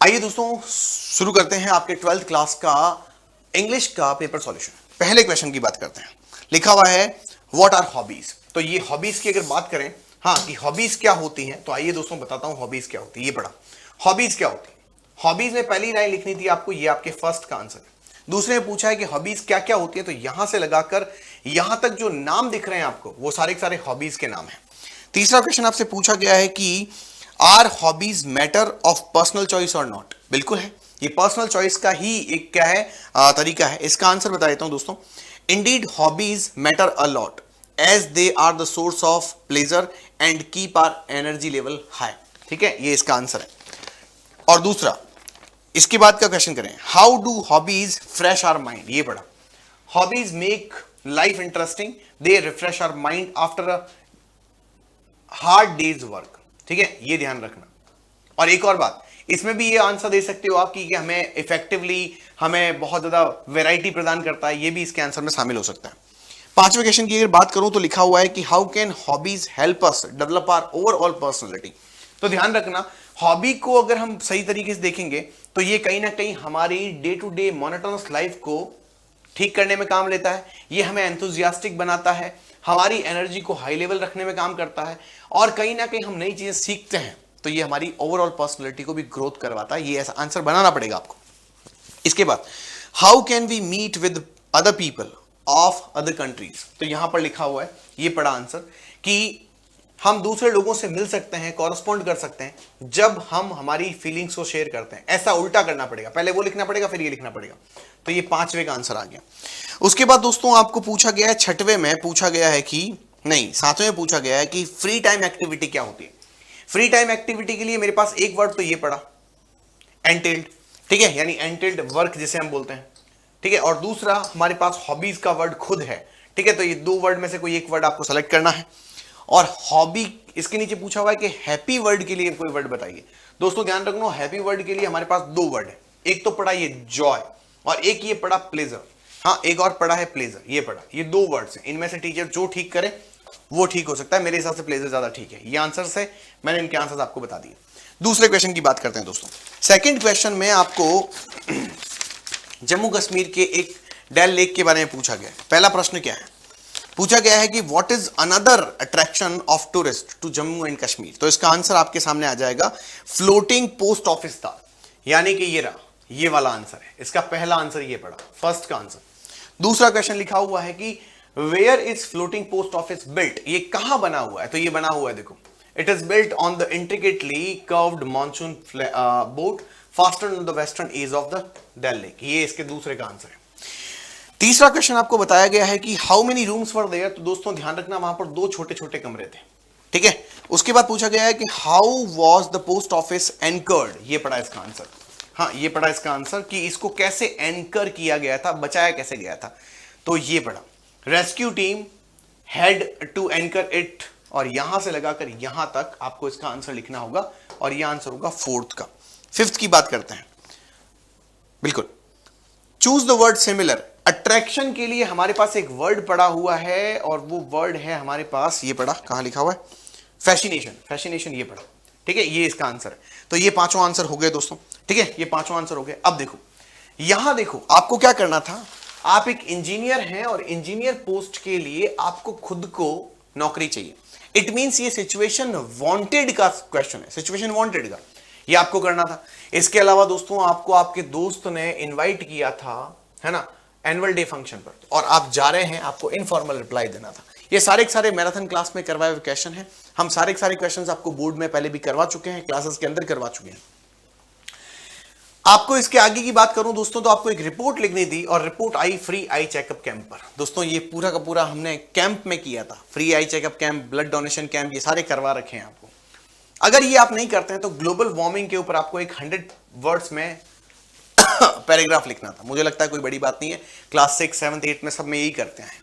आइए दोस्तों शुरू करते हैं आपके 12th क्लास का इंग्लिश का पेपर सॉल्यूशन। पहले क्वेश्चन की बात करते हैं। लिखा हुआ है व्हाट आर हॉबीज। तो ये हॉबीज की अगर बात करें हाँ कि हॉबीज क्या होती हैं, तो आइए दोस्तों बताता हूं हॉबीज क्या होती है। ये पढ़ा हॉबीज क्या होती है। हॉबीज में पहली लाइन लिखनी थी आपको, ये आपके फर्स्ट का आंसर है। दूसरे में पूछा है कि हॉबीज क्या क्या होती है, तो यहां से लगाकर यहां तक जो नाम दिख रहे हैं आपको वो सारे के सारे हॉबीज के नाम है। तीसरा क्वेश्चन आपसे पूछा गया है कि are hobbies matter of personal choice और नॉट। बिल्कुल है, ये पर्सनल चॉइस का ही एक क्या है तरीका है। इसका आंसर बता देता हूं दोस्तों। Indeed hobbies matter a lot as they are the source of pleasure and keep our energy level high. ठीक है, ये इसका आंसर है। और दूसरा इसके बाद का क्वेश्चन करें, how do hobbies fresh our mind. ये पढ़ा hobbies make life interesting, they refresh our mind after a hard day's work. ठीक है, ये ध्यान रखना। और एक और बात, इसमें भी ये आंसर दे सकते हो आप कि हमें इफेक्टिवली हमें बहुत ज्यादा वैरायटी प्रदान करता है, ये भी इसके आंसर में शामिल हो सकता है। पांचवें क्वेश्चन की अगर बात करूं तो लिखा हुआ है कि how can hobbies help us develop our overall personality. तो ध्यान रखना, हॉबी को अगर हम सही तरीके से देखेंगे तो ये कहीं ना कहीं हमारी day to day monotonous life को ठीक करने में काम लेता है। ये हमें एंथुजियास्टिक बनाता है, हमारी एनर्जी को हाई लेवल रखने में काम करता है, और कहीं ना कहीं हम नई चीजें सीखते हैं तो ये हमारी ओवरऑल पर्सनालिटी को भी ग्रोथ करवाता है। ये ऐसा आंसर बनाना पड़ेगा आपको। इसके बाद how can we meet with other people of other countries. तो यहां पर लिखा हुआ है, ये पड़ा आंसर, कि हम दूसरे लोगों से मिल सकते हैं, कॉरेस्पॉन्ड कर सकते हैं जब हम हमारी फीलिंग्स को शेयर करते हैं। ऐसा उल्टा करना पड़ेगा, पहले वो लिखना पड़ेगा फिर ये लिखना पड़ेगा। तो ये पांचवे का आंसर आ गया। उसके बाद दोस्तों आपको पूछा गया है, छठवें में पूछा गया है कि नहीं, सातवें में पूछा गया है कि फ्री टाइम एक्टिविटी क्या होती है। फ्री टाइम एक्टिविटी के लिए मेरे पास एक वर्ड तो ये पड़ा एंटेल्ड। ठीक है, यानी एंटेल्ड वर्क जिसे हम बोलते हैं। ठीक है, और दूसरा हमारे पास हॉबीज का वर्ड खुद है। ठीक है, तो ये दो वर्ड में से कोई एक वर्ड आपको सेलेक्ट करना है। और हॉबी इसके नीचे पूछा हुआ है कि हैप्पी वर्ड के लिए कोई वर्ड बताइए। दोस्तों ध्यान रखना, हैप्पी वर्ड के लिए हमारे पास दो वर्ड है। एक तो पड़ा ये जॉय और एक ये पड़ा प्लेजर। हाँ, एक और पड़ा है प्लेजर, ये पड़ा, ये दो वर्ड्स हैं। इनमें से टीचर जो ठीक करे वो ठीक हो सकता है। मेरे हिसाब से प्लेजर ज्यादा ठीक है। ये आंसर से मैंने इनके आंसर्स आपको बता दिए। दूसरे क्वेश्चन की बात करते हैं दोस्तों। सेकंड क्वेश्चन में आपको जम्मू कश्मीर के एक डल लेक के बारे में पूछा गया है। पहला प्रश्न क्या है, पूछा गया है कि what is another attraction of tourist to Jammu and Kashmir. तो इसका आंसर आपके सामने आ जाएगा फ्लोटिंग पोस्ट ऑफिस था, यानी कि ये रहा, ये वाला आंसर है। इसका पहला आंसर ये पड़ा, फर्स्ट का आंसर। दूसरा क्वेश्चन लिखा हुआ है कि where is floating post office built. ये कहां बना हुआ है, तो ये बना हुआ है, देखो, it is built on the intricately curved monsoon boat fastened on the western edge of the Dal lake. ये इसके दूसरे का आंसर है। तीसरा क्वेश्चन आपको बताया गया है कि how many rooms were there. तो दोस्तों ध्यान रखना, वहां पर दो छोटे छोटे कमरे थे। ठीक है, उसके बाद पूछा गया है कि how was the post office anchored. ये पड़ा इसका आंसर। हाँ, ये पड़ा इसका आंसर कि इसको कैसे एंकर किया गया था, बचाया कैसे गया था। तो ये पड़ा rescue team had to anchor it, और यहां से लगाकर यहां तक आपको इसका आंसर लिखना होगा, और यह आंसर होगा फोर्थ का। फिफ्थ की बात करते हैं। बिल्कुल, choose the word similar. Attraction के लिए हमारे पास एक वर्ड पड़ा हुआ है, और वो वर्ड है हमारे पास, ये पड़ा, कहां लिखा हुआ है, फैसिनेशन। फैसिनेशन ये पड़ा। ठीक है, ये इसका आंसर है। तो ये पांचों आंसर हो गए दोस्तों। ठीक है, ये पांचों आंसर हो गए। अब देखो, यहां देखो आपको क्या करना था। आप एक इंजीनियर हैं और इंजीनियर पोस्ट के लिए आपको खुद को नौकरी चाहिए। इट मींस ये सिचुएशन वांटेड का क्वेश्चन है, सिचुएशन वांटेड का, ये आपको करना था। इसके अलावा दोस्तों आपको आपके दोस्त ने इनवाइट किया था, है ना, एनुअल डे फंक्शन पर, और आप जा रहे हैं, आपको इनफॉर्मल रिप्लाई देना था। ये सारे के सारे मैराथन क्लास में करवाए हुए क्वेश्चन हैं। हम सारे के सारे क्वेश्चंस आपको बोर्ड में पहले भी करवा चुके हैं, क्लासेस के अंदर करवा चुके हैं। आपको इसके आगे की बात करूं दोस्तों, तो आपको एक रिपोर्ट लिखनी थी, और रिपोर्ट आई फ्री आई चेकअप कैंप पर। दोस्तों ये पूरा का पूरा हमने कैंप में किया था। Free eye checkup camp, blood donation camp, ये सारे करवा रखे हैं आपको। अगर ये आप नहीं करते हैं तो ग्लोबल वार्मिंग के ऊपर आपको एक 100 वर्ड्स में पैराग्राफ लिखना था। मुझे लगता है कोई बड़ी बात नहीं है, क्लास 6, 7, 8 में सब में यही करते हैं।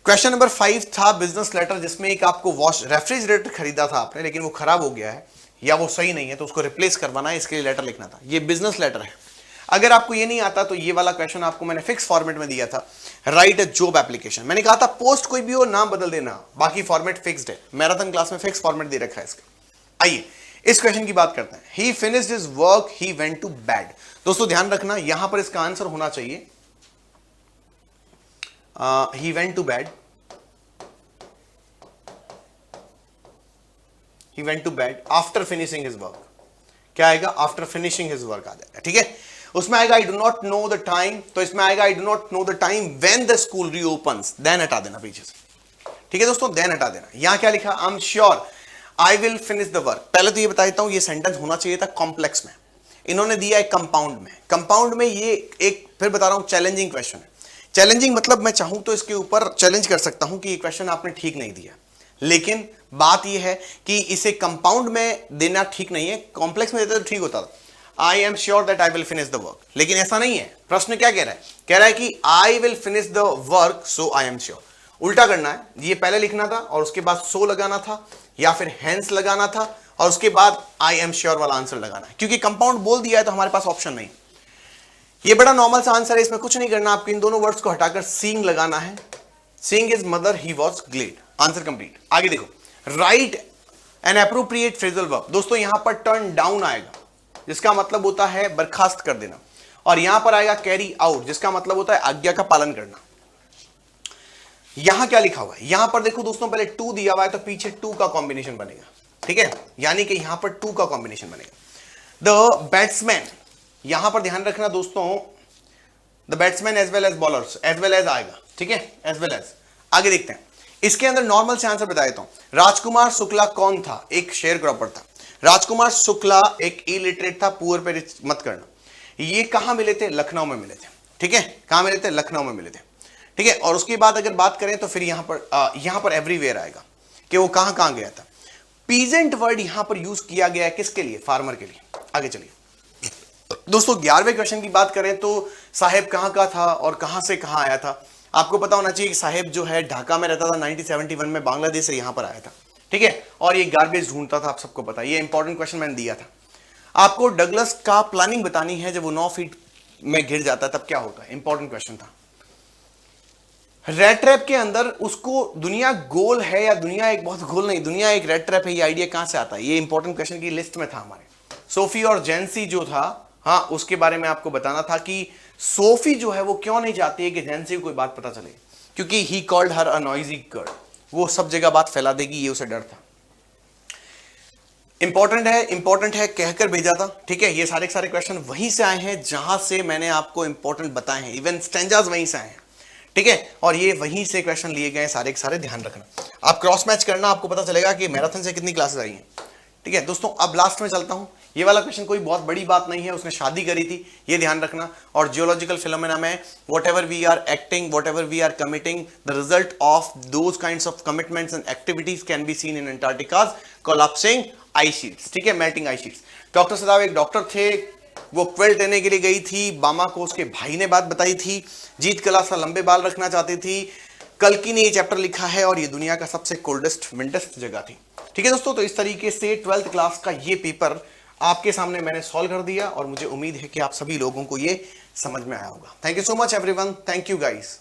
क्वेश्चन नंबर 5 था बिजनेस लेटर, जिसमें एक आपको वॉश रेफ्रिजरेटर खरीदा था आपने, लेकिन वो खराब हो गया है या वो सही नहीं है, तो उसको रिप्लेस करवाना है, इसके लिए लेटर लिखना था। ये बिजनेस लेटर है। अगर आपको ये नहीं आता तो ये वाला क्वेश्चन आपको मैंने फिक्स फॉर्मेट में दिया था, राइट अ जॉब एप्लीकेशन। मैंने कहा था पोस्ट कोई भी हो, नाम बदल देना, बाकी फॉर्मेट फिक्स्ड है। मैराथन क्लास में फिक्स फॉर्मेट दे रखा है इसका। आइए इस क्वेश्चन की बात करते हैं। He finished his work, he went to bed. दोस्तों ध्यान रखना, यहां पर इसका आंसर होना चाहिए he went to bed, he went to bed after finishing his work। क्या आएगा? आफ्टर फिनिशिंग हिज वर्क आ जाएगा। ठीक है, उसमें आएगा I do not know the time, तो इसमें आएगा I do not know the time when the school reopens, then हटा देना पीछे से। ठीक है दोस्तों, देन हटा देना। यहां क्या लिखा? I am sure I will finish the work. पहले तो ये बता देता हूं, ये सेंटेंस होना चाहिए था कॉम्प्लेक्स में, इन्होंने दिया है कंपाउंड में। कंपाउंड में ये एक, फिर बता रहा हूं, चैलेंजिंग क्वेश्चन है। चैलेंजिंग मतलब मैं चाहूं तो इसके ऊपर चैलेंज कर सकता हूं कि ये क्वेश्चन आपने ठीक नहीं दिया, लेकिन बात यह है कि इसे कंपाउंड में देना ठीक नहीं है, कॉम्प्लेक्स में देते तो ठीक होता था। I am sure that I will finish the work, लेकिन ऐसा नहीं है। प्रश्न क्या कह रहा है? कह रहा है कि I will finish the work so I am sure. उल्टा करना है, ये पहले लिखना था और उसके बाद सो लगाना था, या फिर हेंस लगाना था और उसके बाद आई एम श्योर वाला आंसर लगाना है। क्योंकि कंपाउंड बोल दिया है तो हमारे पास ऑप्शन नहीं। ये बड़ा नॉर्मल सा आंसर है, इसमें कुछ नहीं करना, आपको इन दोनों वर्ड्स को हटाकर सीइंग लगाना है। Seeing his mother he was glad. Answer complete. आगे देखो, write an appropriate phrasal verb. दोस्तों यहां पर टर्न डाउन आएगा, जिसका मतलब होता है बर्खास्त कर देना, और यहां पर आएगा कैरी आउट, जिसका मतलब होता है आज्ञा का पालन करना। यहां क्या लिखा हुआ है? यहां पर देखो दोस्तों, पहले टू दिया हुआ है तो पीछे टू का कॉम्बिनेशन बनेगा। ठीक है, यानी कि यहां पर टू का कॉम्बिनेशन बनेगा। द बैट्समैन, यहां पर ध्यान रखना दोस्तों, the batsman as well as bowlers, as well as आएगा। ठीक है, एज वेल एज। आगे देखते हैं, इसके अंदर नॉर्मल से आंसर बता देता हूं। राजकुमार शुक्ला कौन था? एक शेयर क्रॉपर था। राजकुमार शुक्ला एक इलिटरेट था, पुअर पे मत करना। ये कहां मिले थे? लखनऊ में मिले थे। ठीक है, कहां मिले थे? लखनऊ में मिले थे। ठीक है, और उसके बाद अगर बात करें तो फिर यहां पर एवरीवेयर आएगा कि वो कहां कहां गया था। पीजेंट वर्ड यहां पर यूज किया गया है किसके लिए? फार्मर के लिए। आगे चलिए दोस्तों, 11वें क्वेश्चन की बात करें तो साहेब कहां का था और कहां से कहां आया था? आपको पता होना चाहिए कि साहेब जो है ढाका में रहता था, 1971 में बांग्लादेश से यहां पर आया था। ठीक है, और ये गार्बेज ढूंढता था, आप सबको पता है। ये इंपॉर्टेंट क्वेश्चन मैंने दिया था आपको। डगलस का प्लानिंग बतानी है, जब वो 9 फीट में गिर जाता है तब क्या होता है? इंपॉर्टेंट क्वेश्चन था। रेड ट्रैप के अंदर उसको दुनिया गोल है या दुनिया एक बहुत गोल नहीं, दुनिया एक रेड ट्रैप है, ये आइडिया कहां से आता है? ये इंपॉर्टेंट क्वेश्चन की लिस्ट में था हमारे। सोफी और जेंसी जो था, हाँ, उसके बारे में आपको बताना था कि सोफी जो है वो क्यों नहीं चाहती है कि जेंसी को कोई बात पता चले, क्योंकि he called her a noisy girl, वो सब जगह बात फैला देगी, ये उसे डर था। इंपॉर्टेंट है कहकर भेजा था। ठीक है, ये सारे के सारे क्वेश्चन वहीं से आए हैं जहां से मैंने आपको इंपॉर्टेंट बताए हैं, इवन स्टेंजास वहीं से आए हैं। ठीक है, और ये वहीं से क्वेश्चन लिए गए सारे के सारे, ध्यान रखना। आप क्रॉस मैच करना, आपको पता चलेगा कि मैराथन से कितनी क्लासेस आई हैं। ठीक है दोस्तों, अब लास्ट में चलता हूं। ये वाला क्वेश्चन कोई बहुत बड़ी बात नहीं है, उसने शादी करी थी, ये ध्यान रखना। और जियोलॉजिकल फिनोमेना में whatever we are acting, whatever we are committing, the result of those kinds of commitments and activities can be seen in Antarctica's collapsing ice sheets. ठीक है, मेल्टिंग आइस शीट्स। डॉक्टर सदाव एक doctor थे, वो क्वेल्ट देने के लिए गई थी, बामा को उसके भाई ने बात बताई थी। जीत कलासा लंबे बाल रखना चाहती थी। कल्कि ने ये चैप्टर लिखा है और ये दुनिया का सबसे कोल्डेस्ट विंडेस्ट जगह थी। ठीक है दोस्तों, तो इस तरीके से 12th क्लास का ये पेपर आपके सामने मैंने सॉल्व कर दिया और मुझे उम्मीद है कि आप सभी लोगों को ये समझ में आया होगा। Thank you so much everyone, thank you guys.